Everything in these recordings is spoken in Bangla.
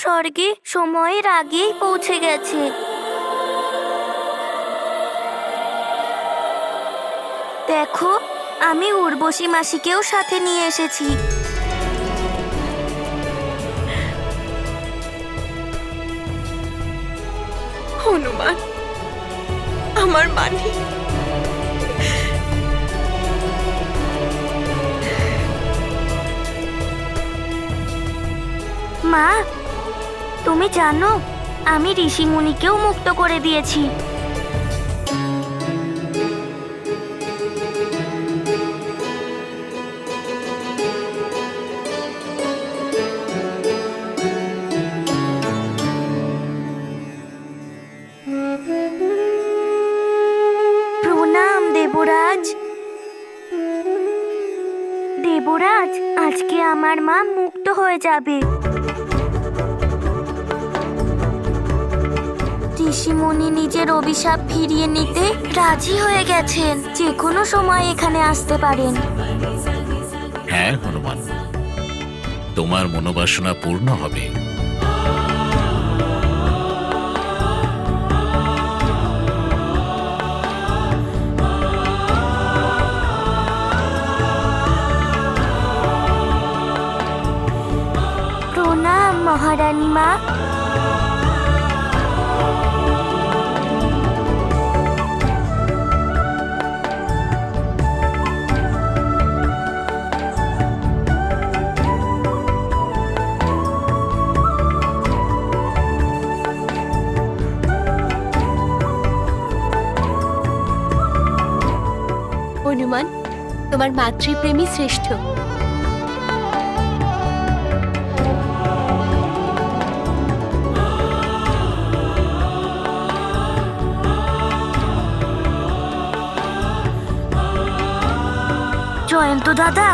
স্বর্গে সময়ের আগেই পৌঁছে গেছে। দেখো, আমি উর্বশী মাসিকেও সাথে নিয়ে এসেছি। হনুমান, আমার মানি। মা, তুমি জানো আমি ঋষিমুনিকেও মুক্ত করে দিয়েছি। প্রণাম দেবরাজ। দেবরাজ, আজকে আমার মা মুক্ত হয়ে যাবে। ঋষিমুনি নিজের অভিশাপ ফিরিয়ে নিতে রাজি হয়ে গেছেন। যে কোনো সময় এখানে আসতে পারেন। হ্যাঁ হনুমান, তোমার মনোবাসনা পূর্ণ হবে। প্রণাম মহারানী মা। হনুমান, তোমার মাতৃপ্রেমী শ্রেষ্ঠ। জয়ন্ত দাদা,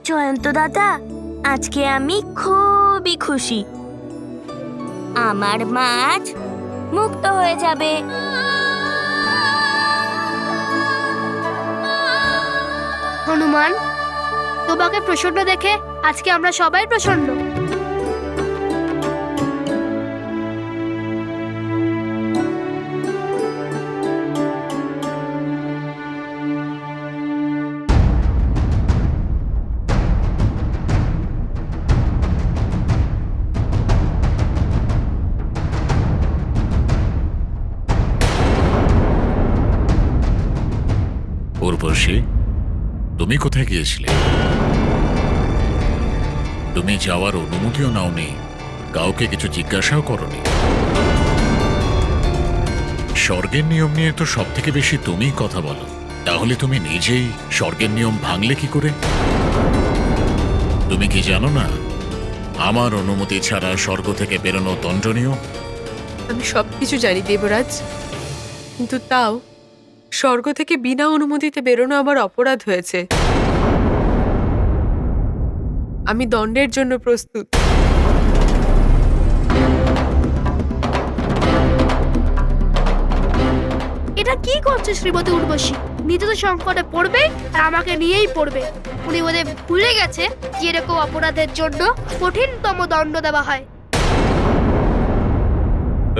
জয়ন্ত দাদা, আজকে আমি খুবই খুশি। আমার মাছ মুক্ত হয়ে যাবে। হনুমান, তোমাকে প্রসন্ন দেখে আজকে আমরা সবাই প্রসন্ন। উর্বশী, তুমি কোথায় গিয়েছিলে? তুমি যাওয়ার অনুমতিও নাওনি, কাউকে কিছু জিজ্ঞাসাও করনি। স্বর্গের নিয়ম নিয়ে তো সব থেকে বেশি তুমিই কথা বলো, তাহলে তুমি নিজেই স্বর্গের নিয়ম ভাঙলে কি করে? তুমি কি জানো না আমার অনুমতি ছাড়া স্বর্গ থেকে বেরোনো দণ্ডনীয়? আমি সবকিছু জানি দেবরাজ, কিন্তু তাও স্বর্গ থেকে বিনা অনুমতিতে বেরোনো আমার অপরাধ হয়েছে। আমি দণ্ডের জন্য প্রস্তুত। এটা কি করছে শ্রীমতী উর্বশী? নিজে তো সংকটে পড়বে আর আমাকে নিয়েই পড়বে। উনি বোধহয় ভুলে গেছে যে এরকম অপরাধের জন্য কঠিনতম দণ্ড দেওয়া হয়।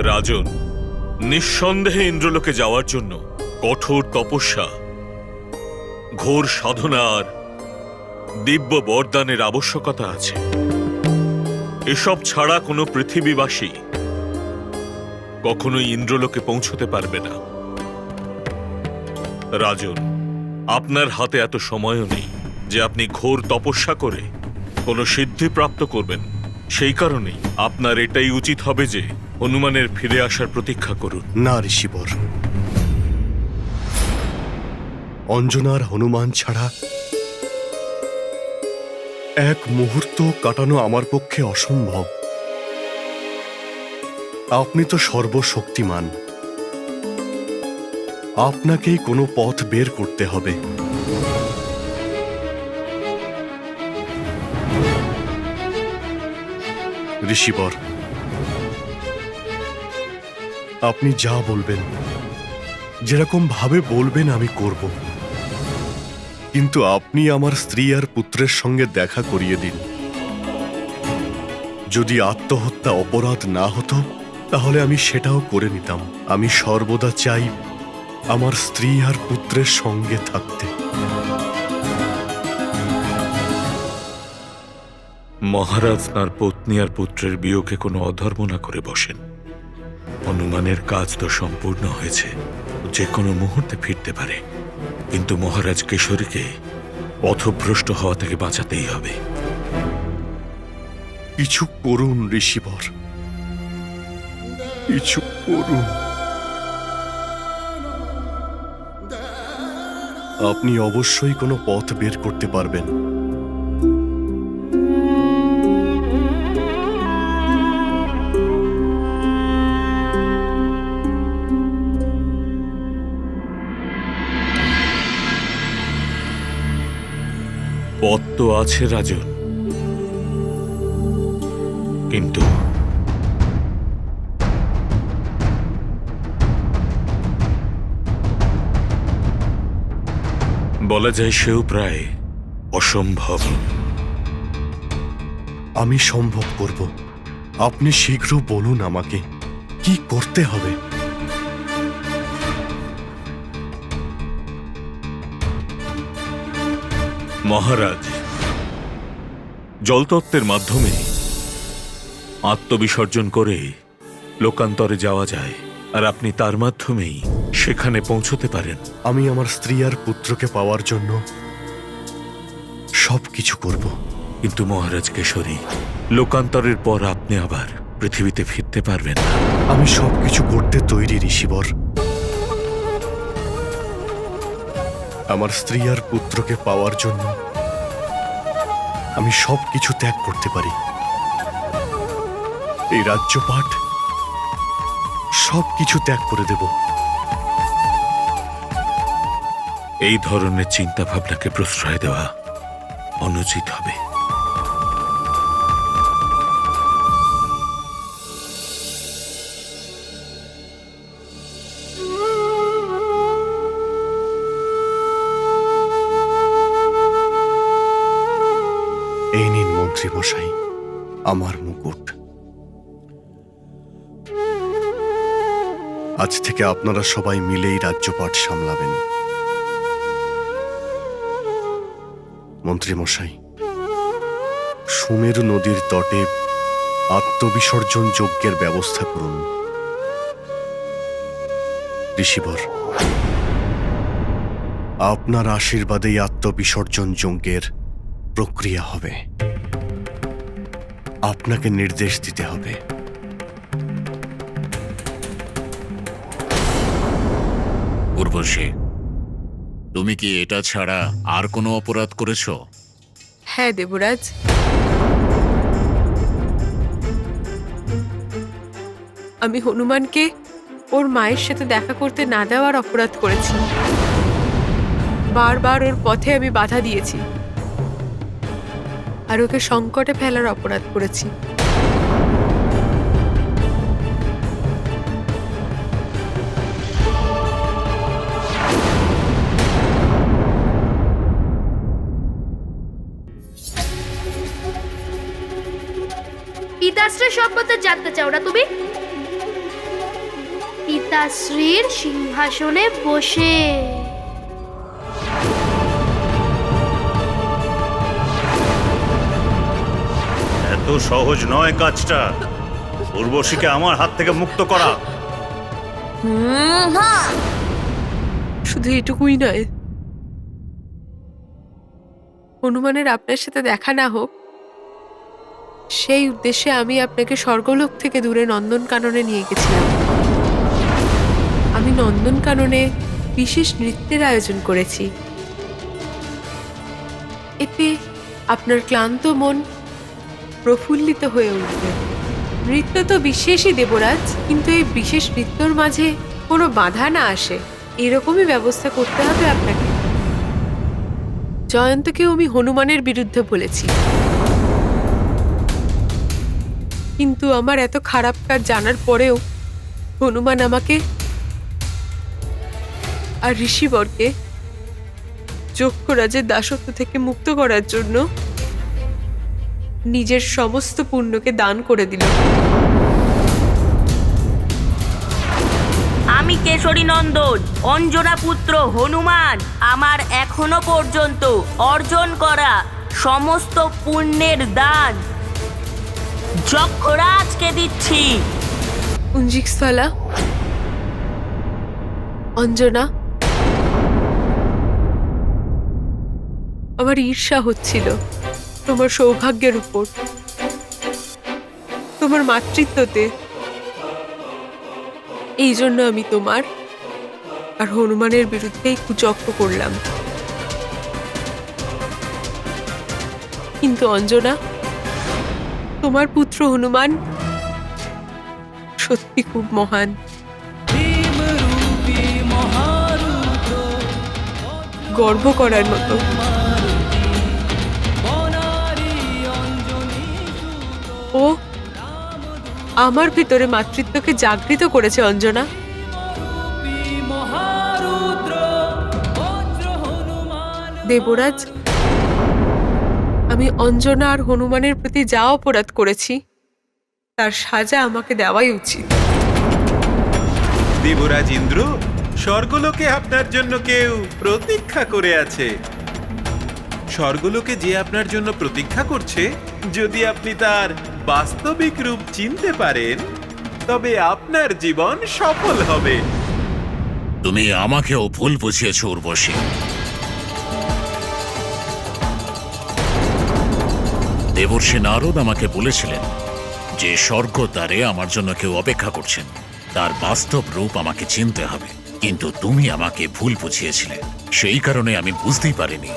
রাজন, নিঃসন্দেহে ইন্দ্রলোকে যাওয়ার জন্য কঠোর তপস্যা, ঘোর সাধনার, দিব্য বরদানের আবশ্যকতা আছে। এসব ছাড়া কোনো পৃথিবীবাসী কখনোই ইন্দ্রলোকে পৌঁছতে পারবে না। রাজন, আপনার হাতে এত সময়ও নেই যে আপনি ঘোর তপস্যা করে কোনো সিদ্ধি প্রাপ্ত করবেন। সেই কারণেই আপনার এটাই উচিত হবে যে হনুমানের ফিরে আসার প্রতীক্ষা করুন। না ঋষিবর, অঞ্জনার হনুমান ছাড়া এক মুহূর্ত কাটানো আমার পক্ষে অসম্ভব। আপনি তো সর্বশক্তিমান, আপনাকেই কোনো পথ বের করতে হবে। ঋষিবর, আপনি যা বলবেন, যেরকম ভাবে বলবেন আমি করব, কিন্তু আপনি আমার স্ত্রী আর পুত্রের সঙ্গে দেখা করিয়ে দিন। যদি আত্মহত্যা অপরাধ না হতো তাহলে আমি সেটাও করে নিতাম। আমি সর্বদা চাই আমার স্ত্রী আর পুত্রের সঙ্গে থাকতে। মহারাজ তাঁর পত্নী আর পুত্রের বিয়োগে কোনো অধর্ম না করে বসেন। হনুমানের কাজ তো সম্পূর্ণ হয়েছে, যে কোনো মুহূর্তে ফিরতে পারে, কিন্তু মহারাজ কেশরীকে পথভ্রষ্ট হওয়া থেকে বাঁচাতেই হবে। কিছু করুন ঋষিবর, কিছু করুন। আপনি অবশ্যই কোনো পথ বের করতে পারবেন। পথ তো আছে রাজন, কিন্তু বলা যায় সেও প্রায় অসম্ভব। আমি সম্ভব করব। আপনি শীঘ্র বলুন আমাকে কি করতে হবে। মহারাজ, জলতত্ত্বের মাধ্যমে আত্মবিসর্জন করে লোকান্তরে যাওয়া যায়, আর আপনি তার মাধ্যমেই সেখানে পৌঁছতে পারেন। আমি আমার স্ত্রী আর পুত্রকে পাওয়ার জন্য সবকিছু করব। কিন্তু মহারাজ কেশরী, লোকান্তরের পর আপনি আবার পৃথিবীতে ফিরতে পারবেন না। আমি সবকিছু করতে তৈরি ঋষিবর। আমার স্ত্রী আর পুত্রকে পাওয়ার জন্য আমি সবকিছু ত্যাগ করতে পারি। এই রাজ্যপাট সবকিছু ত্যাগ করে দেব। এই ধরনের চিন্তা ভাবনাকে প্রশ্রয় দেওয়া অনুচিত হবে। এই নিন মন্ত্রী মশাই আমার মুকুট। আজ থেকে আপনারা সবাই মিলেই রাজ্যপাট সামলাবেন। মন্ত্রী মশাই, সুমেরু নদীর তটে আত্মবিসর্জন যজ্ঞের ব্যবস্থা করুন। ঋষিবর, আপনার আশীর্বাদেই আত্মবিসর্জন যজ্ঞের প্রক্রিয়া হবে। আপনাকে নির্দেশ দিতে হবে। উর্বশী, তুমি কি এটা ছাড়া আর কোনো অপরাধ করেছো? হ্যাঁ দেবরাজ, আমি হনুমানকে ওর মায়ের সাথে দেখা করতে না দেওয়ার অপরাধ করেছি। বারবার ওর পথে আমি বাধা দিয়েছি, আর ওকে সংকটে ফেলার অপরাধ করেছি। পিতাশ্রীর সম্বন্ধে জানতে চাও না তুমি? পিতাশ্রীর সিংহাসনে বসে। এত সহজ নয় কাজটা। উর্বশীকে আমার হাত থেকে মুক্ত করা। শুধু এটুকুই নয়, হনুমানের আপনার সাথে দেখা না হোক, সেই উদ্দেশ্যে আমি আপনাকে স্বর্গলোক থেকে দূরে নন্দনকাননে নিয়ে গেছিলাম। আমি নন্দনকাননে বিশেষ নৃত্যের আয়োজন করেছি। এতে আপনার ক্লান্ত মন প্রফুল্লিত হয়ে উঠবে। নৃত্য তো বিশেষই দেবরাজ, কিন্তু এই বিশেষ নৃত্যর মাঝে কোনো বাধা না আসে, এরকমই ব্যবস্থা করতে হবে আপনাকে। জয়ন্তকেও আমি হনুমানের বিরুদ্ধে বলেছি, কিন্তু আমার এত খারাপ কাজ জানার পরেও হনুমান আমাকে আর ঋষিবরকে যক্ষরাজের দাসত্ব থেকে মুক্ত করার জন্য নিজের সমস্ত পুণ্যকে দান করে দিল। আমি কেশরী নন্দন অঞ্জনা পুত্র হনুমান আমার এখনো পর্যন্ত অর্জন করা সমস্ত পুণ্যের দান যক্ষরাজকে দিচ্ছি। কুঞ্জিকস্থলা, অঞ্জনা, আমার ঈর্ষা হচ্ছিল তোমার সৌভাগ্যের উপর, তোমার মাতৃত্বতে। এই জন্য আমি তোমার আর হনুমানের বিরুদ্ধে কুচক্র করলাম। কিন্তু অঞ্জনা, তোমার পুত্র হনুমান সত্যি খুব মহান। গর্ব করার মতো। ও আমার ভিতরে মাতৃত্বকে জাগৃত করেছে অঞ্জনা। দেবরাজ, আমি অঞ্জনা আর হনুমানের প্রতি যা অপরাধ করেছি তার সাজা আমাকে দেওয়াই উচিত। দেবরাজ ইন্দ্র, স্বর্গলোকে আপনার জন্য কেউ প্রতীক্ষা করে আছে। স্বর্গলোকে যে আপনার জন্য প্রতীক্ষা করছে, যদি আপনি তার বাস্তবিক রূপ চিনতে পারেন তবে আপনার জীবন সফল হবে। তুমি আমাকেও ভুল বুঝিয়েছ উর্বশী। দেবর্ষি নারদ আমাকে বলেছিলেন যে স্বর্গদ্বারে আমার জন্য কেউ অপেক্ষা করছেন, তার বাস্তব রূপ আমাকে চিনতে হবে। কিন্তু তুমি আমাকে ভুল বুঝিয়েছিলে। সেই কারণে আমি বুঝতেই পারিনি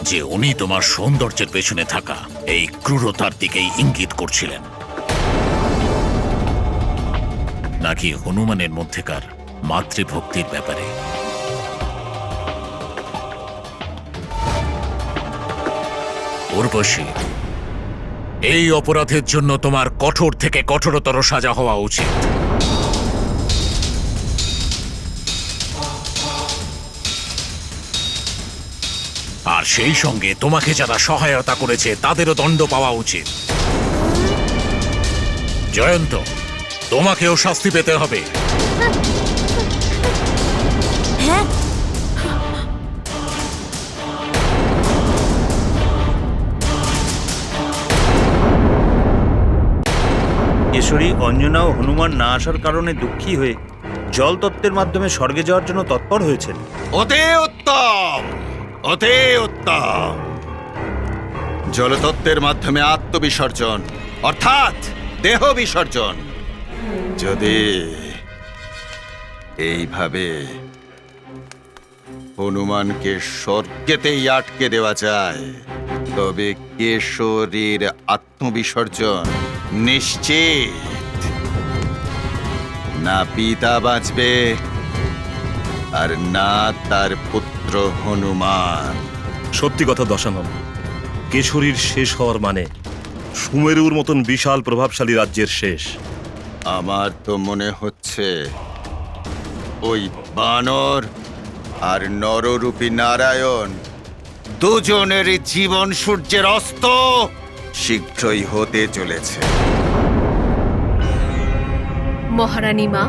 যে উনি তোমার সৌন্দর্যের পেছনে থাকা এই ক্রূরতার দিকেই ইঙ্গিত করছিলেন, নাকি হনুমানের মধ্যেকার মাতৃভক্তির ব্যাপারে। উর্বশী, এই অপরাধের জন্য তোমার কঠোর থেকে কঠোরতর সাজা হওয়া উচিত। আর সেই সঙ্গে তোমাকে যারা সহায়তা করেছে তাদেরও দণ্ড পাওয়া উচিত। জয়ন্ত, তোমাকেও শাস্তি পেতে হবে। হ্যাঁ, কেশরী, অঞ্জনা ও হনুমান না আসার কারণে দুঃখী হয়ে জল তত্ত্বের মাধ্যমে স্বর্গে যাওয়ার জন্য তৎপর হয়েছেন। অতি উত্তম, অতি উত্তম। জলতত্ত্বের মাধ্যমে আত্মবিসর্জন অর্থাৎ দেহ বিসর্জন। যদি এইভাবে হনুমানকে স্বর্গেতেই আটকে দেওয়া যায় তবে কেশরীর আত্মবিসর্জন নিশ্চিত। না পিতা বাঁচবে আর না তার পুত্র হনুমান। সত্যি কথা দশানন, কেশরীর শেষ হওয়ার মানে সুমেরুর মতন বিশাল প্রভাবশালী রাজ্যের শেষ। আমার তো মনে হচ্ছে ওই বানর আর নররূপী নারায়ণ দুজনেরই জীবন সূর্যের অস্ত শীঘ্রই হতে চলেছে। মহারানী মা,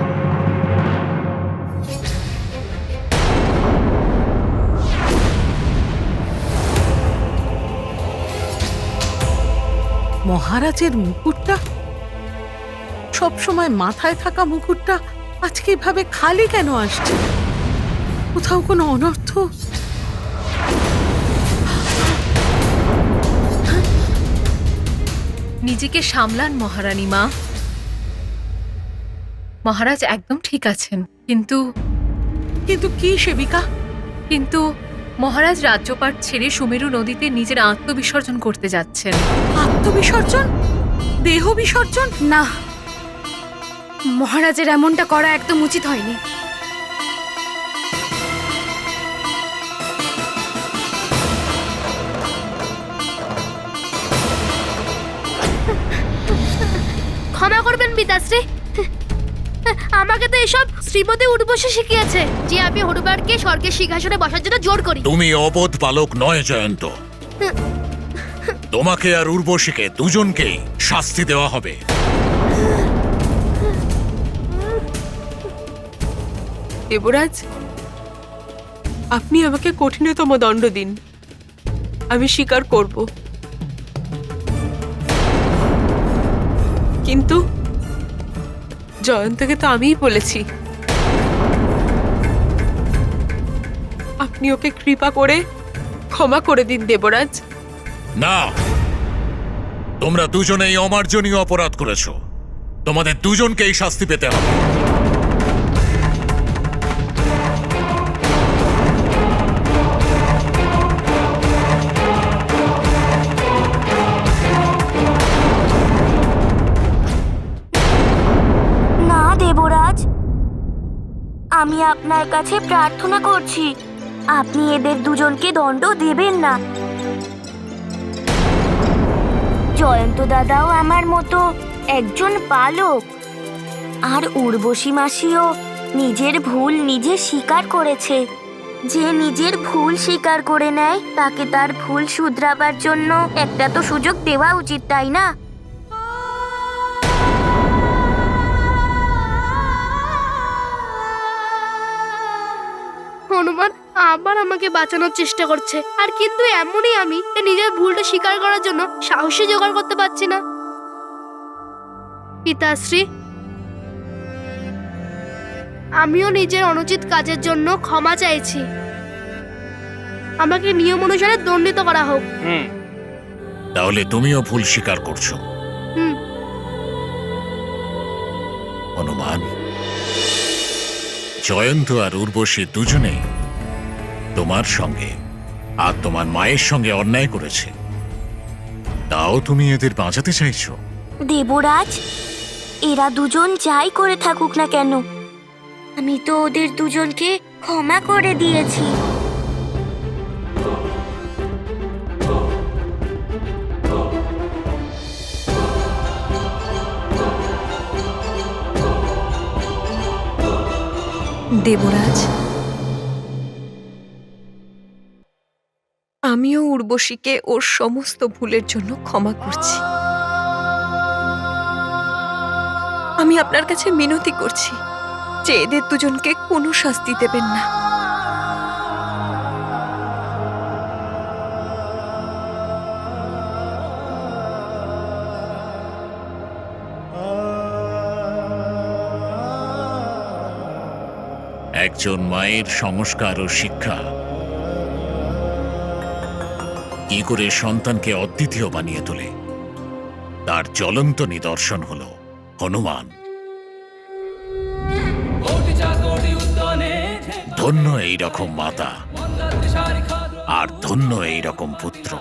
মহারাজের মুকুটটা, সবসময় মাথায় থাকা মুকুটটা আজকে এভাবে খালি কেন আসছে? কোথাও কোনো অনর্থ? নিজেকে সামলান মহারানী মা। মহারাজ একদম ঠিক আছেন, কিন্তু কিন্তু কি সেবিকা? কিন্তু মহারাজ রাজ্যপাট ছেড়ে সুমেরু নদীতে নিজের আত্মবিসর্জন করতে যাচ্ছেন। আত্মবিসর্জন? দেহ বিসর্জন? না, মহারাজের এমনটা করা একদম উচিত হয়নি। ক্ষমা করবেন পিতাশ্রী, আমাকে তো এসব শ্রীমতী উর্বশী শিখিয়েছে যে আমি হনুমানকে স্বর্গের সিংহাসনে বসার জন্য জোর করি। তুমি অবোধ বালক নয় জয়ন্ত। তোমাকে আর উর্বশীকে দুজনকেই শাস্তি দেওয়া হবে। দেবরাজ, আপনি আমাকে কঠিনতম দণ্ড দিন, আমি স্বীকার করব। কিন্তু জয়ন্তকে তো আমিই বলেছি, আপনি ওকে কৃপা করে ক্ষমা করে দিন দেবরাজ। না, তোমরা দুজনেই অমার্জনীয় অপরাধ করেছো। তোমাদের দুজনকেই শাস্তি পেতে হবে। না দেবরাজ, আমি আপনার কাছে প্রার্থনা করছি, আপনি এদের দুজনকে দণ্ড দেবেন না। জয়ন্ত দাদাও আমার মতো একজন বালক, আর উর্বশী মাসিও নিজের ভুল নিজে স্বীকার করেছে। যে নিজের ভুল স্বীকার করে নেয় তাকে তার ভুল শুধরাবার জন্য একটা তো সুযোগ দেওয়া উচিত, তাই না? হনুমান আবার আমাকে বাঁচানোর চেষ্টা করছে, আর কিন্তু এমনই আমি নিজের ভুলটা স্বীকার করার জন্য সাহসী জোগাড় করতে পারছি না। পিতাশ্রী, আমিও নিজের অনুচিত কাজের জন্য ক্ষমা চাইছি। আমাকে নিয়ম অনুসারে দণ্ডিত করা হোক। তাহলে তুমিও ভুল স্বীকার করছো। হনুমান, জয়ন্ত আর উর্বশী দুজনেই তোমার সঙ্গে আর তোমার মায়ের সঙ্গে অন্যায় করেছে, তাও তুমি এদের বাঁচাতে চাইছো? দেবরাজ, এরা দুজন যাই করে থাকুক না কেন, আমি তো ওদের দুজনকে ক্ষমা করে দিয়েছি। দেবরাজ, আমিও উর্বশীকে ওর সমস্ত ভুলের জন্য ক্ষমা করছি। আমি আপনার কাছে মিনতি করছি যে এদের দুজনকে কোনো শাস্তি দেবেন না। একজন মায়ের সংস্কার ও শিক্ষা কি করে সন্তানকে অদ্বিতীয় বানিয়ে তোলে, তার জ্বলন্ত নিদর্শন হল হনুমান। ধন্য এই রকম মাতা, আর ধন্য এই রকম পুত্র।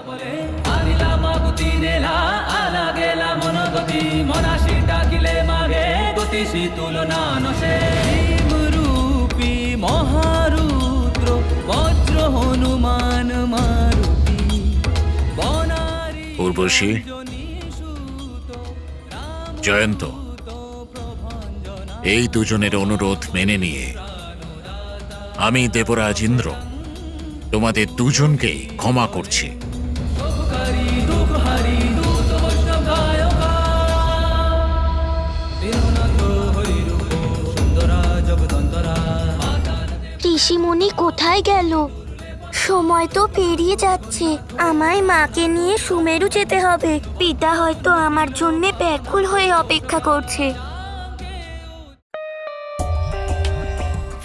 মহারুদ্র বজ্র হনুমান মারুতি উর্বশী, জয়ন্ত, এই দুজনের অনুরোধ মেনে নিয়ে আমি দেবরাজ ইন্দ্র তোমাদের দুজনকেই ক্ষমা করছি। ঋষিমুনি কোথায় গেল? সময় তো পেরিয়ে যাচ্ছে, আমায় মাকে নিয়ে সুমেরু যেতে হবে। পিতা হয়তো আমার জন্যে ব্যাকুল হয়ে অপেক্ষা করছে।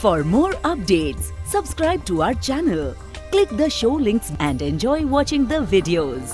For more updates, subscribe to our channel, click the show links and enjoy watching the videos.